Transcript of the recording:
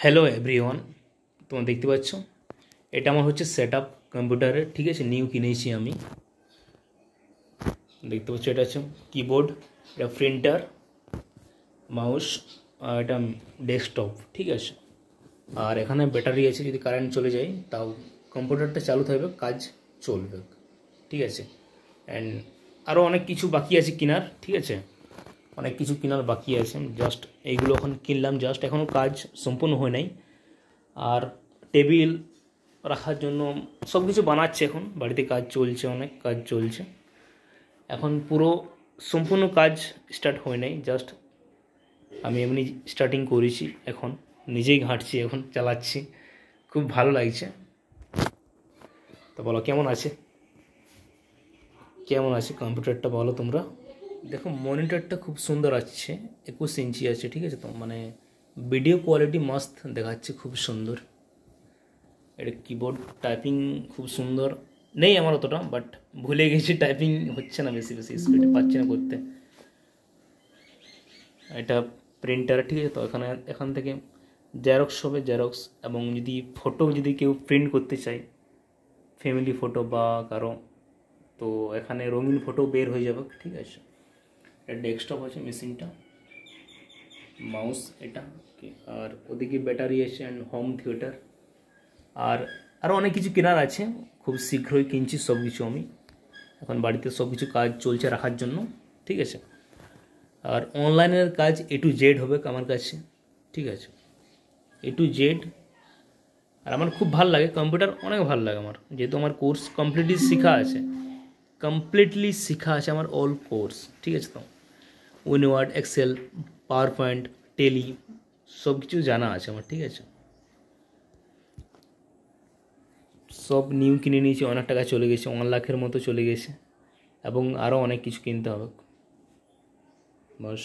Hello everyone, তোমরা দেখতে পাচ্ছ এটা আমার হচ্ছে সেট আপ কম্পিউটারের। ঠিক আছে, নিউ কিনেছি আমি। দেখতে পাচ্ছ এটা হচ্ছে কিবোর্ড, এটা প্রিন্টার, মাউস, আর এটা ডেস্কটপ। ঠিক আছে, আর এখানে ব্যাটারি আছে, যদি কারেন্ট চলে যায় তাও কম্পিউটারটা চালু থাকবে, কাজ চলবে। ঠিক আছে, অ্যান্ড আরও অনেক কিছু বাকি আছে কেনার। ঠিক আছে, অনেক কিছু কেনার বাকি আছে, জাস্ট এইগুলো এখন কিনলাম, জাস্ট এখনও কাজ সম্পূর্ণ হয় নাই। আর টেবিল রাখার জন্য সব কিছু বানাচ্ছে, এখন বাড়িতে কাজ চলছে, অনেক কাজ চলছে, এখন পুরো সম্পূর্ণ কাজ স্টার্ট হয় নাই, জাস্ট আমি এমনি স্টার্টিং করেছি, এখন নিজেই ঘাঁটছি, এখন চালাচ্ছি, খুব ভালো লাগছে। তো বলো কেমন আছে কম্পিউটারটা, বলো তোমরা। দেখো মনিটরটা খুব সুন্দর আসছে, 21 ইঞ্চি আছে। ঠিক আছে, তো মানে ভিডিও কোয়ালিটি মস্ত দেখাচ্ছে, খুব সুন্দর। এটা কিবোর্ড টাইপিং খুব সুন্দর নেই আমার অতটা, বাট ভুলে গেছি, টাইপিং হচ্ছে না, বেশি স্পিডে পাচ্ছি না করতে। এটা প্রিন্টার। ঠিক আছে, তো এখান থেকে জেরক্স হবে, জেরক্স, এবং যদি কেউ প্রিন্ট করতে চায়, ফ্যামিলি ফটো বা কারো, তো এখানে রঙিন ফটো বের হয়ে যাবে। ঠিক আছে, এটা ডেস্কটপ আছে মেশিনটা, মাউস এটা, আর ওদিকে ব্যাটারি আছে অ্যান্ড হোম থিয়েটার। আর আরও অনেক কিছু কেনার আছে, খুব শীঘ্রই কিনছি সব কিছু আমি। এখন বাড়িতে সব কিছু কাজ চলছে রাখার জন্য। ঠিক আছে, আর অনলাইনের কাজ A to Z হবে আমার কাছে। ঠিক আছে, A to Z। আর আমার খুব ভালো লাগে কম্পিউটার, অনেক ভালো লাগে আমার, যেহেতু আমার কোর্স কমপ্লিটলি শেখা আছে আমার অল কোর্স। ঠিক আছে, তো উইনওয়ার্ড, এক্সেল, পাওয়ার পয়েন্ট, টেলি সব কিছু জানা আছে আমার। ঠিক আছে, সব নিউ কিনে নিয়েছি, অনেক টাকা চলে গেছে, 1 লাখের মতো চলে গেছে, এবং আরও অনেক কিছু কিনতে হবে। বাস।